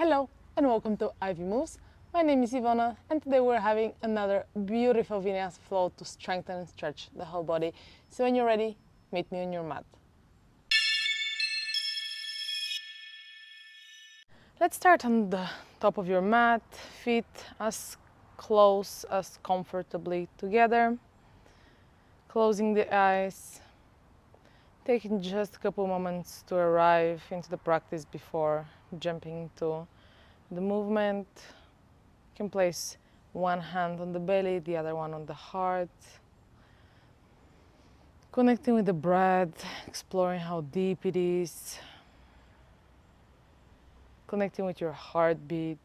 Hello and welcome to IvyMoves. My name is Ivana and today we're having another beautiful Vinyasa flow to strengthen and stretch the whole body. So when you're ready, meet me on your mat. Let's start on the top of your mat, feet as close as comfortably together, closing the eyes, taking just a couple moments to arrive into the practice before jumping into the movement. You can place one hand on the belly, the other one on the heart. Connecting with the breath, exploring how deep it is. Connecting with your heartbeat.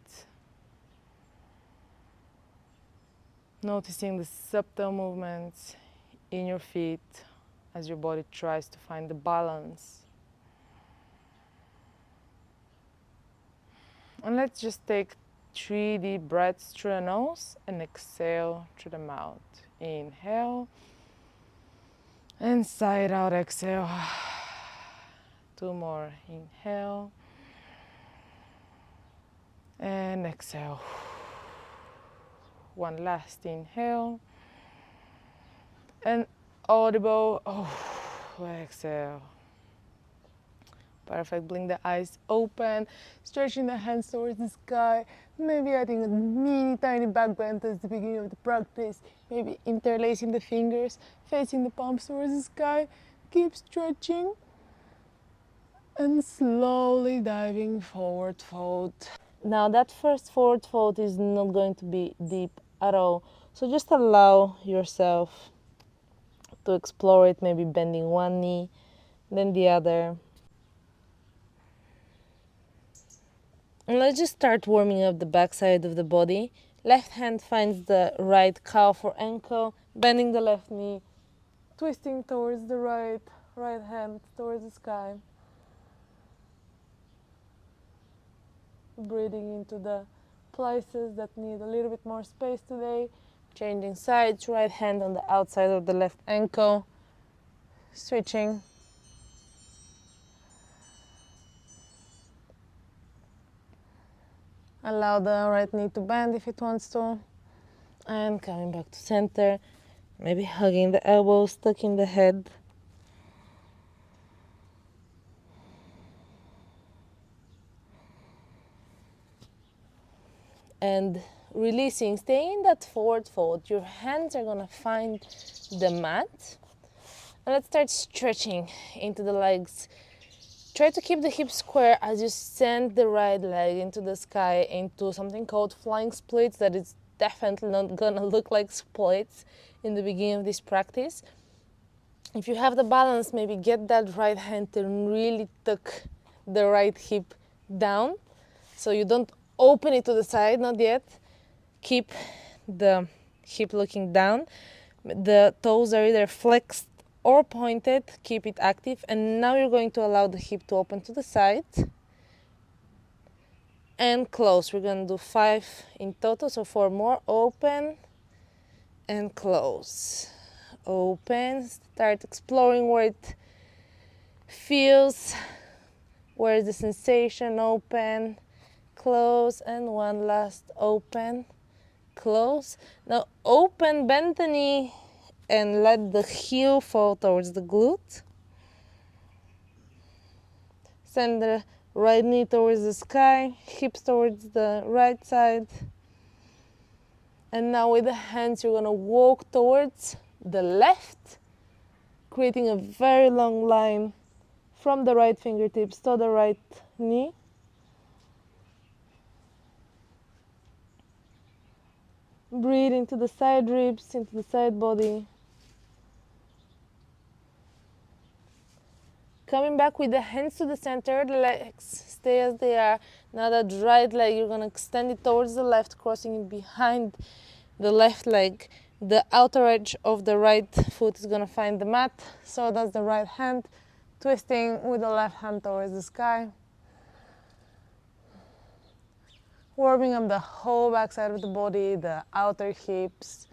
Noticing the subtle movements in your feet as your body tries to find the balance. And let's just take 3 deep breaths through the nose and exhale through the mouth. Inhale and side out exhale. 2 more. Inhale and exhale. 1 last inhale and audible. Exhale. Perfect. Blink the eyes open, stretching the hands towards the sky. Maybe adding a mini tiny back bend at the beginning of the practice. Maybe interlacing the fingers, facing the palms towards the sky. Keep stretching and slowly diving forward fold. Now that first forward fold is not going to be deep at all. So just allow yourself to explore it, maybe bending one knee, then the other. And let's just start warming up the back side of the body. Left hand finds the right calf or ankle, bending the left knee, twisting towards the right hand towards the sky. Breathing into the places that need a little bit more space today. Changing sides, right hand on the outside of the left ankle. Switching. Allow the right knee to bend if it wants to. And coming back to center. Maybe hugging the elbows, tucking the head. And releasing, staying in that forward fold. Your hands are gonna find the mat. And let's start stretching into the legs. Try to keep the hips square as you send the right leg into the sky into something called flying splits. That is definitely not gonna look like splits in the beginning of this practice. If you have the balance, maybe get that right hand to really tuck the right hip down so you don't open it to the side, not yet. Keep the hip looking down. The toes are either flexed or pointed. Keep it active. And now you're going to allow the hip to open to the side and close. We're going to do 5 in total, so 4 more. Open and close. Open. Start exploring where it feels. Where is the sensation? Open. Close, and 1 last. Open, close. Now open, bend the knee and let the heel fall towards the glute. Send the right knee towards the sky, hips towards the right side. And now with the hands you're gonna walk towards the left, creating a very long line from the right fingertips to the right knee. Breathe into the side ribs, into the side body. Coming back with the hands to the center, the legs stay as they are. Now that right leg, you're going to extend it towards the left, crossing it behind the left leg. The outer edge of the right foot is going to find the mat. So does the right hand, twisting with the left hand towards the sky. Warming up the whole back side of the body, the outer hips,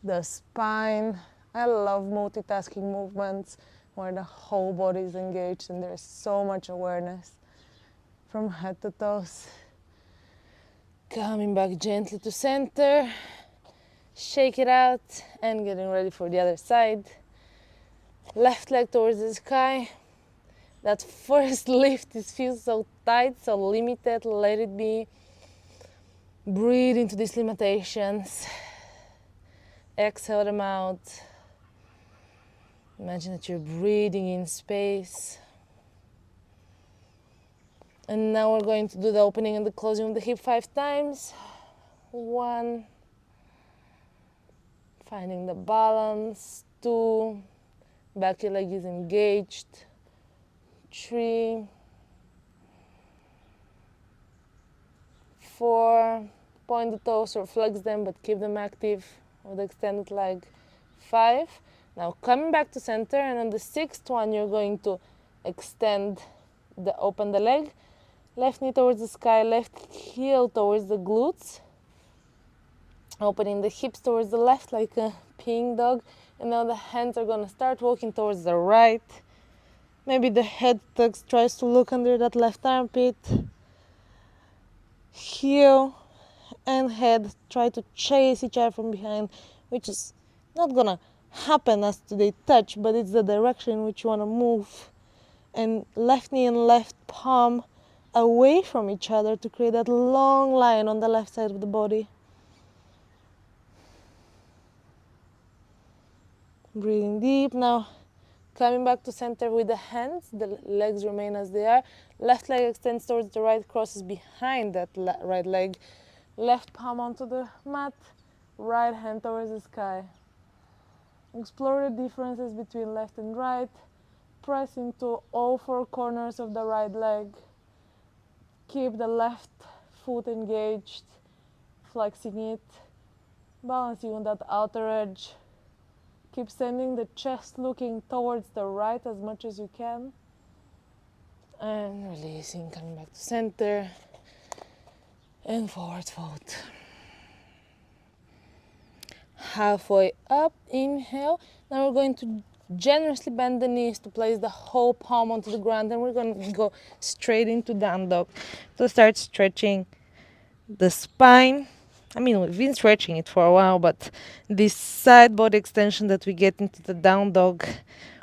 the spine. I love multitasking movements where the whole body is engaged and there's so much awareness from head to toes. Coming back gently to center, shake it out, and getting ready for the other side. Left leg towards the sky. That first lift feels so tight, so limited. Let it be. Breathe into these limitations. Exhale them out. Imagine that you're breathing in space. And now we're going to do the opening and the closing of the hip 5 times. 1. Finding the balance. 2. Back leg is engaged. 3. 4. Point the toes or flex them, but keep them active with the extended leg. 5. Now coming back to center, and on the 6th one you're going to open the leg. Left knee towards the sky, left heel towards the glutes. Opening the hips towards the left like a peeing dog. And now the hands are going to start walking towards the right. Maybe the head tries to look under that left armpit. Heel and head try to chase each other from behind, which is not going to happen as they touch, but it's the direction in which you want to move. And left knee and left palm away from each other to create that long line on the left side of the body. Breathing deep. Now coming back to center with the hands, the legs remain as they are. Left leg extends towards the right, crosses behind that right leg. Left palm onto the mat, right hand towards the sky. Explore the differences between left and right. Press into all 4 corners of the right leg. Keep the left foot engaged, flexing it, balancing on that outer edge. Keep sending the chest looking towards the right as much as you can. And releasing, coming back to center. And forward fold. Halfway up, inhale. Now we're going to generously bend the knees to place the whole palm onto the ground, and we're going to go straight into down dog to start stretching the spine. I mean, we've been stretching it for a while, but this side body extension that we get into the down dog,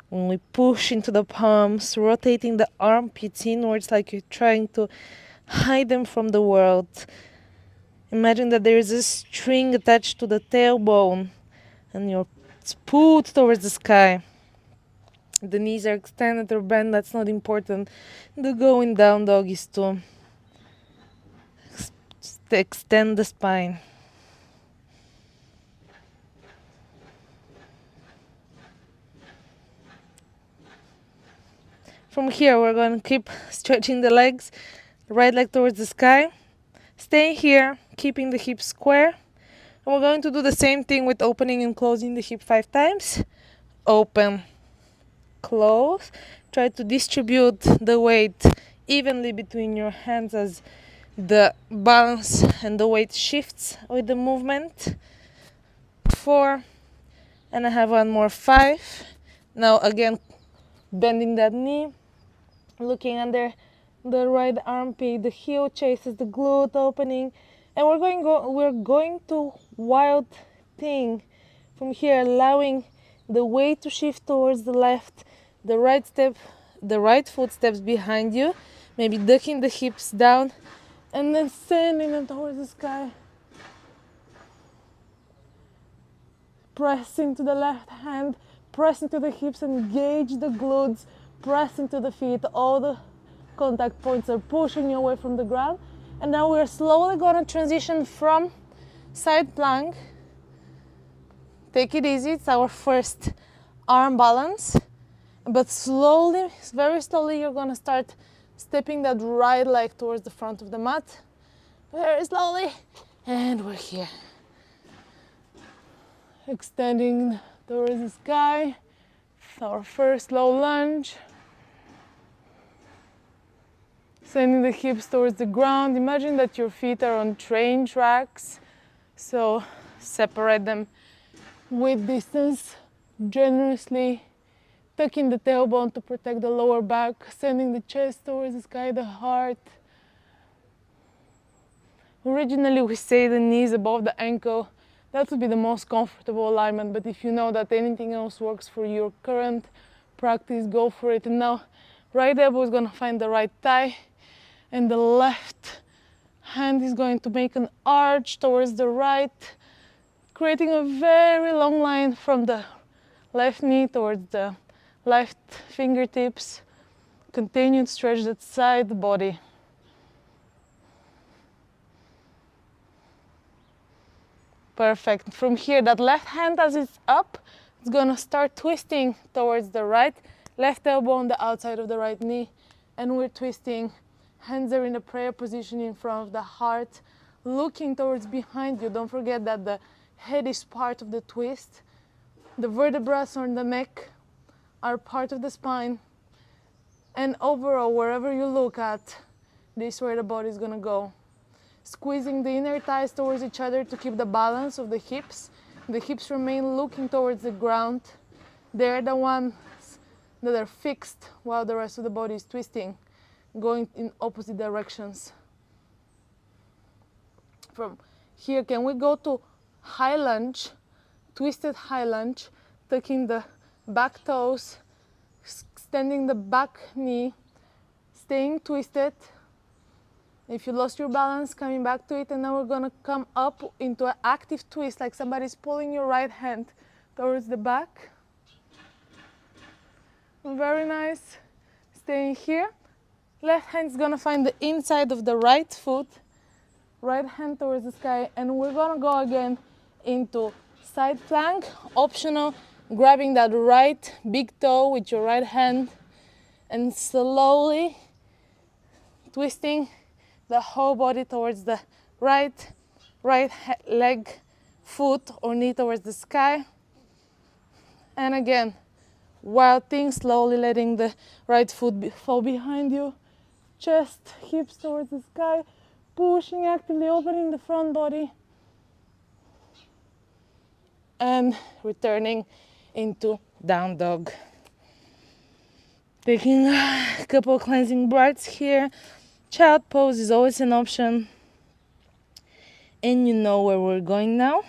when we push into the palms, rotating the armpits inwards like you're trying to hide them from the world. Imagine that there is a string attached to the tailbone and you're pulled towards the sky. The knees are extended or bent, that's not important. The going down dog is to extend the spine. From here, we're going to keep stretching the legs, right leg towards the sky. Stay here, keeping the hips square. And we're going to do the same thing with opening and closing the hip 5 times. Open, close. Try to distribute the weight evenly between your hands as the balance and the weight shifts with the movement. 4, and I have one more, 5. Now again, bending that knee, looking under the right armpit, the heel chases the glute opening, and we're going to wild thing from here, allowing the weight to shift towards the left, the right foot steps behind you, maybe ducking the hips down and then sending them towards the sky. Pressing to the left hand, pressing to the hips, engage the glutes, pressing to the feet. All the contact points are pushing you away from the ground. And now we're slowly going to transition from side plank. Take it easy, it's our first arm balance. But slowly, very slowly, you're going to start stepping that right leg towards the front of the mat. Very slowly, and we're here. Extending towards the sky, our first low lunge. Sending the hips towards the ground. Imagine that your feet are on train tracks, so separate them with distance, generously tucking the tailbone to protect the lower back, sending the chest towards the sky, the heart. Originally we say the knees above the ankle. That would be the most comfortable alignment, but if you know that anything else works for your current practice, go for it. And now right elbow is going to find the right thigh, and the left hand is going to make an arch towards the right, creating a very long line from the left knee towards the left fingertips. Continue to stretch that side body. Perfect. From here, that left hand as it's up, it's gonna start twisting towards the right. Left elbow on the outside of the right knee. And we're twisting. Hands are in a prayer position in front of the heart, looking towards behind you. Don't forget that the head is part of the twist. The vertebrae on the neck are part of the spine. And overall, wherever you look at, this is where the body is gonna go. Squeezing the inner thighs towards each other to keep the balance of the hips. The hips remain looking towards the ground. They're the ones that are fixed while the rest of the body is twisting, going in opposite directions. From here, can we go to high lunge, twisted high lunge, tucking the back toes, extending the back knee, staying twisted. If you lost your balance, coming back to it, and now we're gonna come up into an active twist, like somebody's pulling your right hand towards the back. Very nice. Staying here. Left hand is gonna find the inside of the right foot, right hand towards the sky, and we're gonna go again into side plank. Optional, grabbing that right big toe with your right hand and slowly twisting the whole body towards the right leg, foot or knee towards the sky. And again, wild thing, slowly letting the right foot fall behind you. Chest, hips towards the sky, pushing, actively opening the front body. And returning into down dog. Taking a couple cleansing breaths here. Child pose is always an option. And you know where we're going now.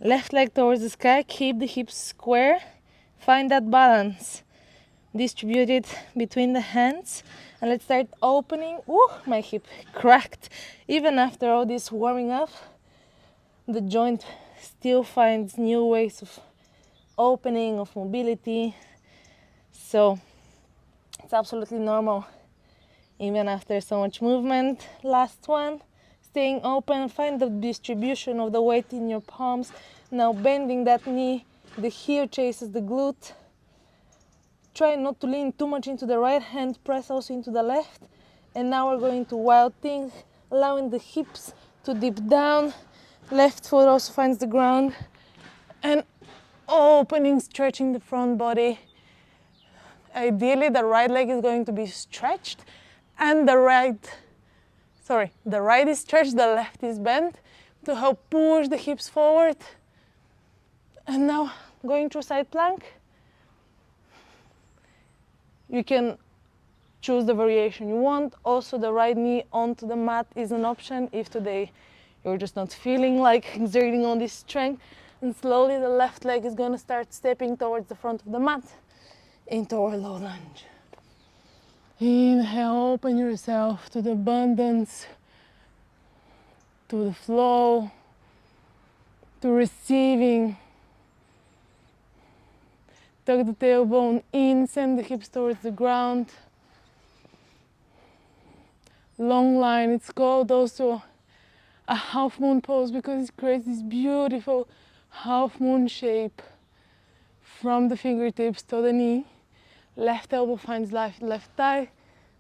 Left leg towards the sky, keep the hips square. Find that balance. Distribute it between the hands. And let's start opening. Ooh, my hip cracked. Even after all this warming up, the joint still finds new ways of opening, of mobility. So it's absolutely normal, even after so much movement. Last one, staying open, find the distribution of the weight in your palms. Now bending that knee, the heel chases the glute. Try not to lean too much into the right hand, press also into the left. And now we're going to wild thing, allowing the hips to dip down. Left foot also finds the ground. And opening, stretching the front body. Ideally, the right leg is going to be stretched and the right is stretched, the left is bent to help push the hips forward. And now going through side plank. You can choose the variation you want. Also, the right knee onto the mat is an option if today you're just not feeling like exerting all this strength. And slowly the left leg is going to start stepping towards the front of the mat into our low lunge. Inhale, open yourself to the abundance, to the flow, to receiving. Tuck the tailbone in, send the hips towards the ground. Long line, it's called also a half moon pose because it creates this beautiful half moon shape from the fingertips to the knee. Left elbow finds left thigh.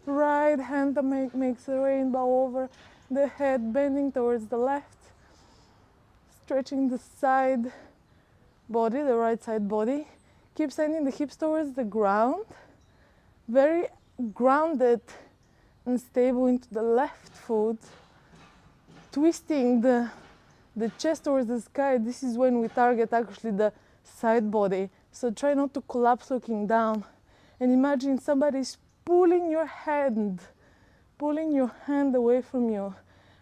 Right hand makes a rainbow over the head, bending towards the left. Stretching the side body, the right side body. Keep sending the hips towards the ground. Very grounded and stable into the left foot. Twisting the chest towards the sky. This is when we target actually the side body. So try not to collapse looking down. and imagine somebody's pulling your hand away from you,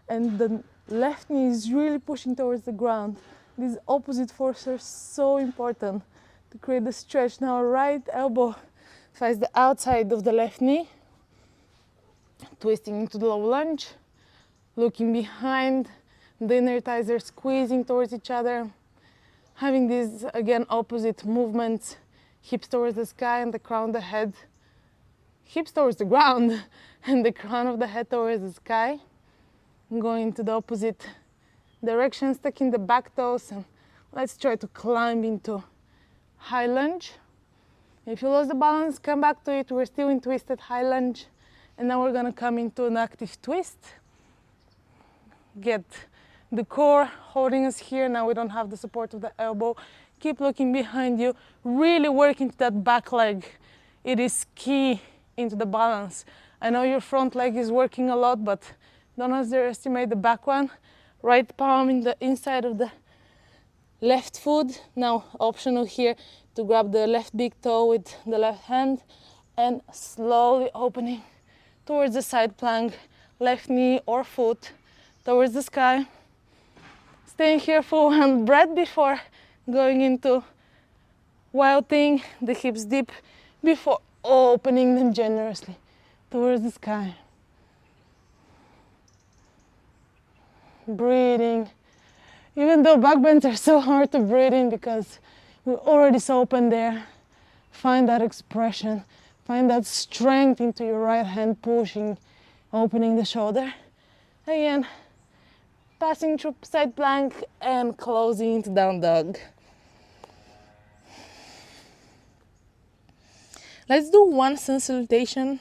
and the left knee is really pushing towards the ground. These opposite forces are so important to create the stretch. Now right elbow finds the outside of the left knee, twisting into the low lunge, looking behind, the inner thighs are squeezing towards each other, having these again opposite movements, hips towards the sky and the crown of the head, hips towards the ground and the crown of the head towards the sky. Going to the opposite direction, stacking the back toes, and let's try to climb into high lunge. If you lose the balance, come back to it. We're still in twisted high lunge, and now we're gonna come into an active twist. Get the core holding us here. Now we don't have the support of the elbow. Keep looking behind you, really work into that back leg. It is key into the balance. I know your front leg is working a lot, but don't underestimate the back one. Right palm in the inside of the left foot. Now optional here to grab the left big toe with the left hand and slowly opening towards the side plank, left knee or foot towards the sky. Staying here for one breath before going into wild thing, the hips deep before opening them generously towards the sky. Breathing. Even though back bends are so hard to breathe in because we're already so open there, find that expression, find that strength into your right hand, pushing, opening the shoulder. Again, passing through side plank and closing into down dog. Let's do one sun salutation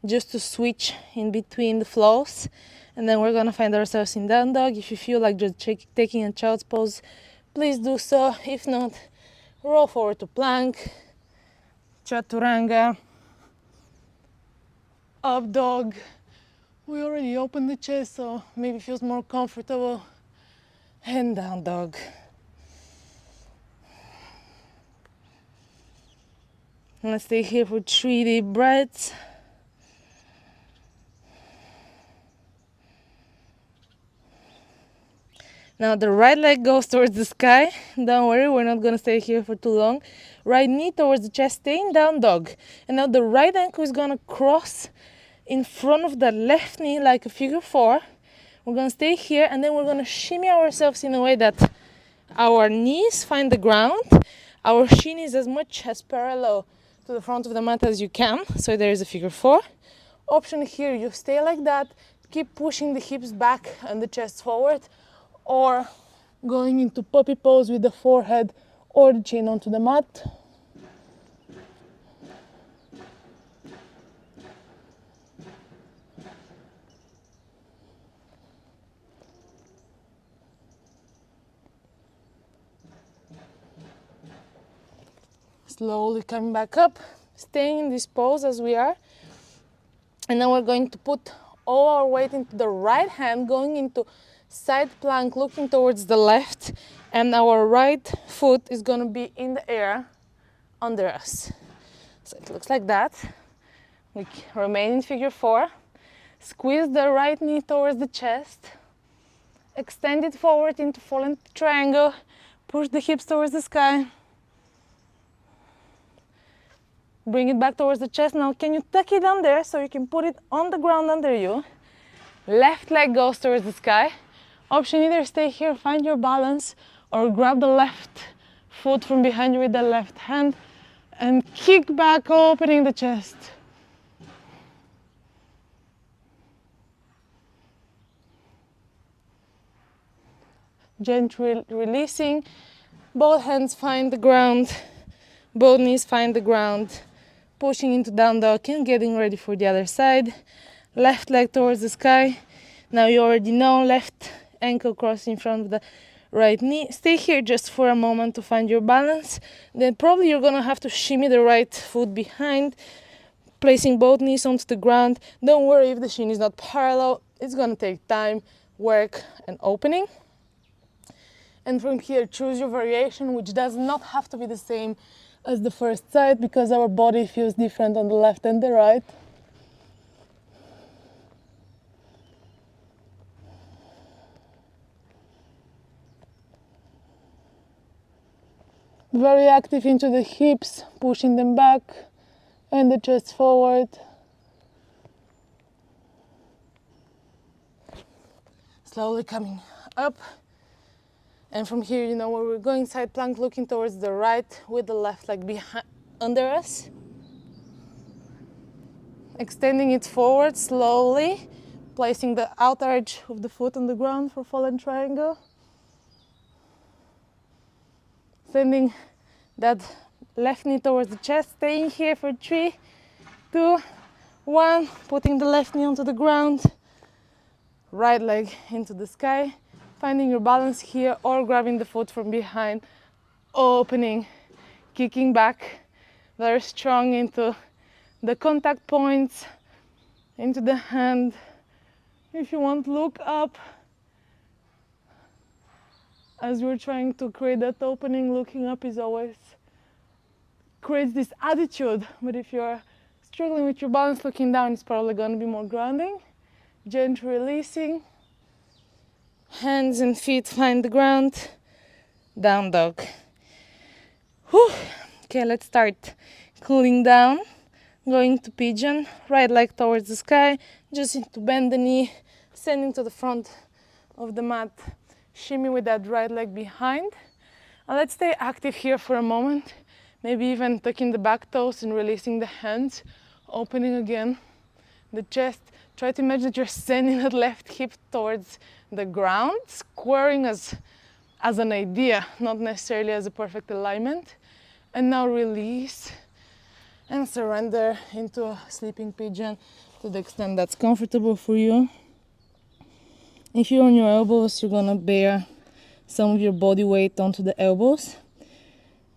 just to switch in between the flows, and then we're gonna find ourselves in down dog. If you feel like just taking a child's pose, please do so. If not, roll forward to plank, chaturanga, up dog. We already opened the chest, so maybe it feels more comfortable, and down dog. Let's stay here for 3 deep breaths. Now the right leg goes towards the sky. Don't worry, we're not gonna stay here for too long. Right knee towards the chest, staying down dog. And now the right ankle is gonna cross in front of the left knee like a figure 4. We're gonna stay here, and then we're gonna shimmy ourselves in a way that our knees find the ground. Our shin is as much as parallel to the front of the mat as you can. So there is a figure 4. Option here, you stay like that, keep pushing the hips back and the chest forward, or going into puppy pose with the forehead or the chin onto the mat. Slowly coming back up, staying in this pose as we are. And now we're going to put all our weight into the right hand, going into side plank, looking towards the left, and our right foot is going to be in the air under us. So it looks like that. We remain in figure 4. Squeeze the right knee towards the chest. Extend it forward into fallen triangle. Push the hips towards the sky. Bring it back towards the chest. Now can you tuck it under so you can put it on the ground under you? Left leg goes towards the sky. Option, either stay here, find your balance, or grab the left foot from behind you with the left hand and kick back, opening the chest. Gently releasing. Both hands find the ground. Both knees find the ground. Pushing into down dog and getting ready for the other side. Left leg towards the sky. Now you already know, left ankle crossed in front of the right knee. Stay here just for a moment to find your balance. Then probably you're gonna have to shimmy the right foot behind, placing both knees onto the ground. Don't worry if the shin is not parallel. It's gonna take time, work, and opening. And from here, choose your variation, which does not have to be the same as the first side because our body feels different on the left and the right. Very active into the hips, pushing them back and the chest forward. Slowly coming up. And from here, you know where we're going, side plank, looking towards the right with the left leg behind, under us. Extending it forward slowly, placing the outer edge of the foot on the ground for fallen triangle. Sending that left knee towards the chest, staying here for 3, 2, 1, putting the left knee onto the ground, right leg into the sky, finding your balance here or grabbing the foot from behind, opening, kicking back, very strong into the contact points, into the hand. If you want, look up as you're trying to create that opening. Looking up is always creates this attitude, but if you're struggling with your balance, looking down is probably going to be more grounding. Gently releasing, hands and feet find the ground, down dog. Whew. Okay, let's start cooling down, going to pigeon, right leg towards the sky, just to bend the knee, sending to the front of the mat, shimmy with that right leg behind. And let's stay active here for a moment, maybe even tucking the back toes and releasing the hands, opening again the chest. Try to imagine that you're sending that left hip towards the ground, squaring as an idea, not necessarily as a perfect alignment. And now release and surrender into a sleeping pigeon to the extent that's comfortable for you. If you're on your elbows, you're gonna bear some of your body weight onto the elbows,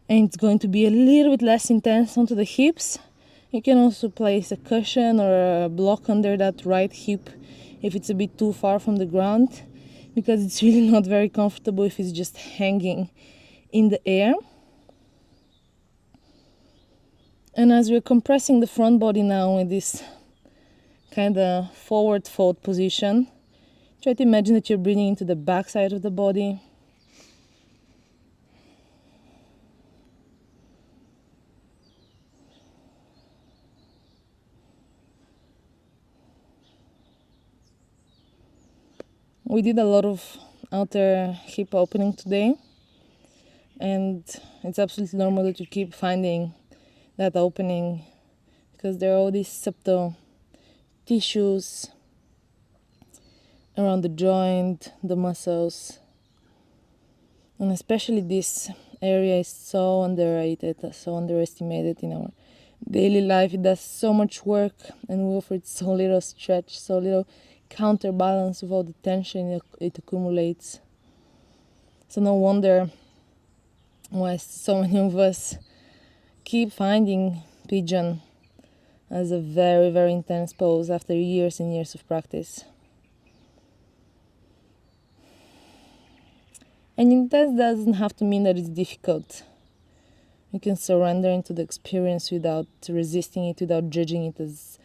and it's going to be a little bit less intense onto the hips. You can also place a cushion or a block under that right hip if it's a bit too far from the ground, because it's really not very comfortable if it's just hanging in the air. And as we're compressing the front body now with this kind of forward fold position, try to imagine that you're breathing into the back side of the body. We did a lot of outer hip opening today, and it's absolutely normal that you keep finding that opening because there are all these subtle tissues around the joint, the muscles, and especially this area is so underrated, so underestimated in our daily life. It does so much work, and we offer it so little stretch, so little counterbalance of all the tension it accumulates. So no wonder why so many of us keep finding pigeon as a very, very intense pose after years and years of practice. And intense doesn't have to mean that it's difficult. You can surrender into the experience without resisting it, without judging it as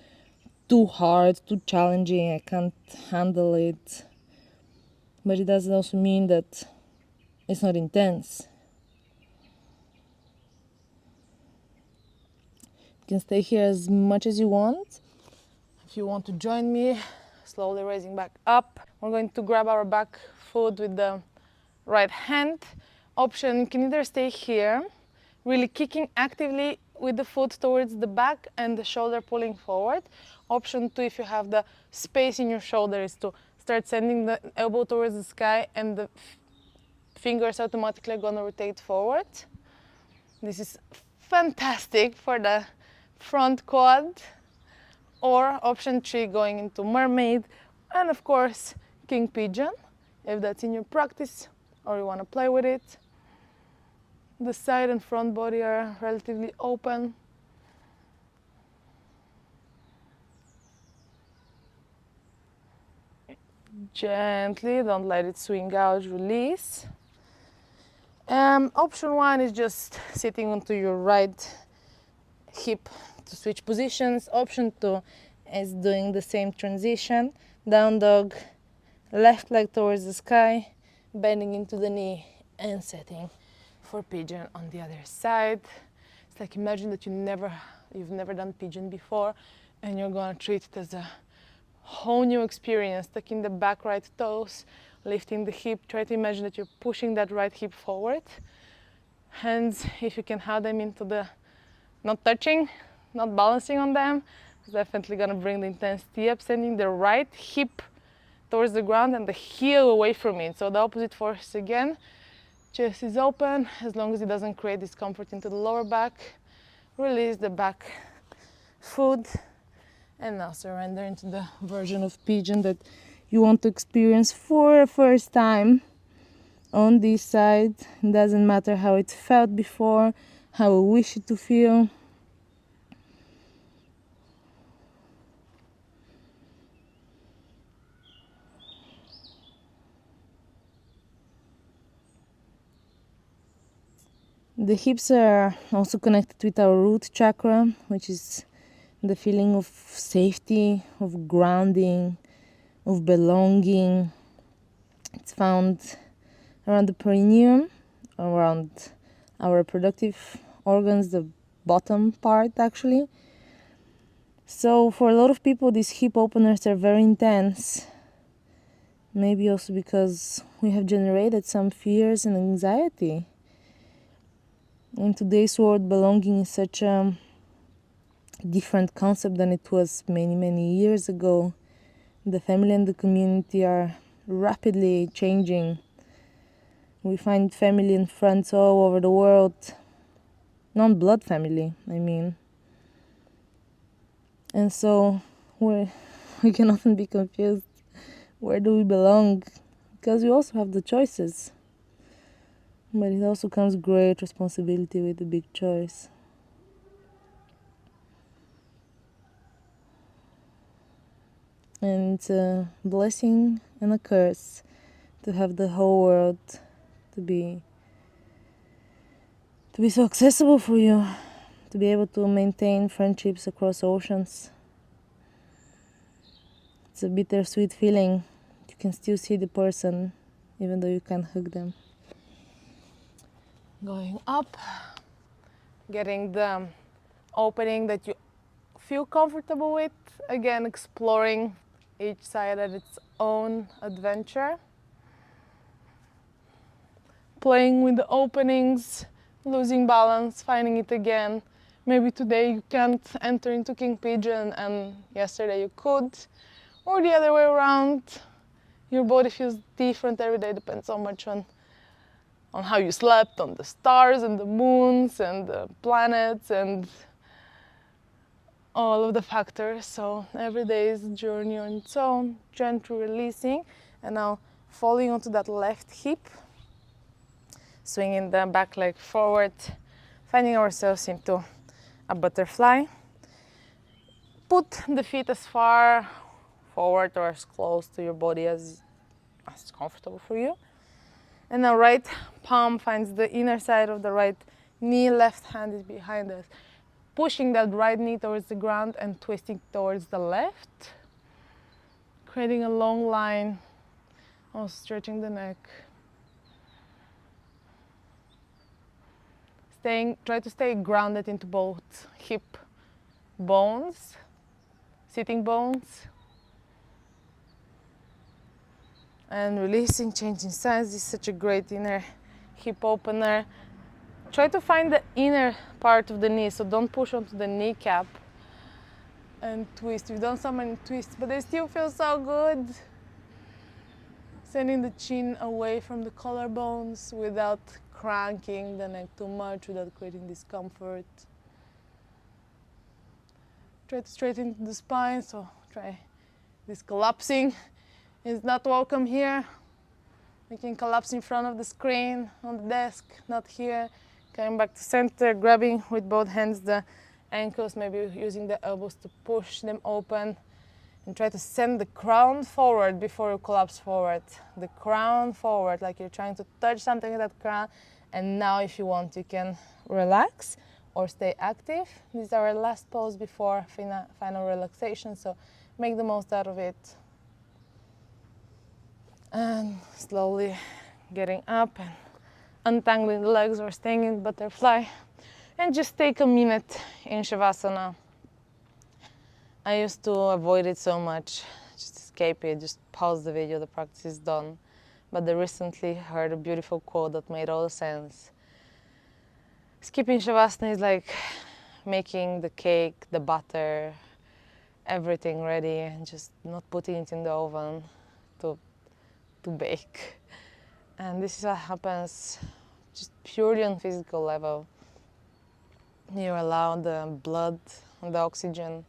too hard, too challenging, I can't handle it. But it doesn't also mean that it's not intense. You can stay here as much as you want. If you want to join me, slowly raising back up. We're going to grab our back foot with the right hand. Option, you can either stay here, really kicking actively with the foot towards the back and the shoulder pulling forward. Option 2, if you have the space in your shoulder, is to start sending the elbow towards the sky and the fingers automatically are gonna rotate forward. This is fantastic for the front quad. Or option 3, going into mermaid, and of course king pigeon, if that's in your practice or you want to play with it. The side and front body are relatively open. Gently, don't let it swing out, release. Option one is just sitting onto your right hip to switch positions. Option two is doing the same transition. Down dog, left leg towards the sky, bending into the knee and setting for pigeon on the other side. It's like imagine that you've never done pigeon before and you're gonna treat it as a whole new experience. Tucking the back right toes, lifting the hip. Try to imagine that you're pushing that right hip forward. Hands, if you can have them into the, not touching, not balancing on them, it's definitely gonna bring the intensity up. Sending the right hip towards the ground and the heel away from it. So the opposite force again. Chest is open, as long as it doesn't create discomfort into the lower back. Release the back foot. And now surrender into the version of pigeon that you want to experience for the first time on this side. It doesn't matter how it felt before, how we wish it to feel. The hips are also connected with our root chakra, which is the feeling of safety, of grounding, of belonging. It's found around the perineum, around our reproductive organs, the bottom part actually. So for a lot of people, these hip openers are very intense. Maybe also because we have generated some fears and anxiety. In today's world, belonging is such a different concept than it was many, many years ago. The family and the community are rapidly changing. We find family and friends all over the world. Non-blood family, I mean. And so we can often be confused. Where do we belong? Because we also have the choices. But it also comes great responsibility with the big choice. And it's a blessing and a curse to have the whole world to be so accessible for you, to be able to maintain friendships across oceans. It's a bittersweet feeling. You can still see the person even though you can't hug them. Going up, getting the opening that you feel comfortable with. Again, exploring each side at its own adventure. Playing with the openings, losing balance, finding it again. Maybe today you can't enter into King Pigeon and yesterday you could. Or the other way around. Your body feels different every day, depends so much on how you slept, on the stars and the moons and the planets and all of the factors. So every day is a journey on its own, gently releasing. And now falling onto that left hip, swinging the back leg forward, finding ourselves into a butterfly. Put the feet as far forward or as close to your body as comfortable for you. And now right palm finds the inner side of the right knee, left hand is behind us. Pushing that right knee towards the ground and twisting towards the left. Creating a long line, also stretching the neck. Try to stay grounded into both hip bones, sitting bones. And releasing, changing sides. This is such a great inner hip opener. Try to find the inner part of the knee, so don't push onto the kneecap and twist. We've done so many twists, but they still feel so good. Sending the chin away from the collarbones without cranking the neck too much, without creating discomfort. Try to straighten the spine, so try this collapsing. Is not welcome here. We can collapse in front of the screen, on the desk, not here. Coming back to center, grabbing with both hands the ankles, maybe using the elbows to push them open. And try to send the crown forward before you collapse forward. The crown forward, like you're trying to touch something with that crown And now if you want, you can relax or stay active. These are our last pose before final relaxation, so make the most out of it. And slowly getting up and untangling the legs or staying in butterfly. And just take a minute in Savasana. I used to avoid it so much, just escape it, just pause the video, the practice is done. But I recently heard a beautiful quote that made all the sense. Skipping Shavasana is like making the cake, the butter, everything ready and just not putting it in the oven to bake. And this is what happens just purely on physical level. You allow the blood and the oxygen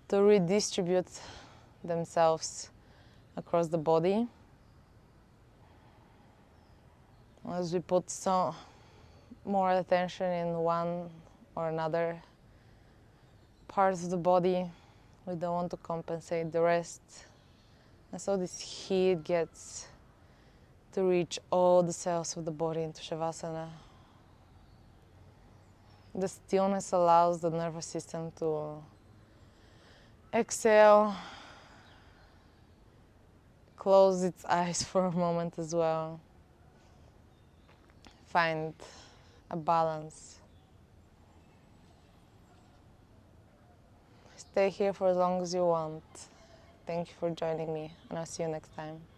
to redistribute themselves across the body. As we put so more attention in one or another part of the body, we don't want to compensate the rest. And so this heat gets to reach all the cells of the body into Shavasana. The stillness allows the nervous system to exhale, close its eyes for a moment as well. Find a balance. Stay here for as long as you want. Thank you for joining me, and I'll see you next time.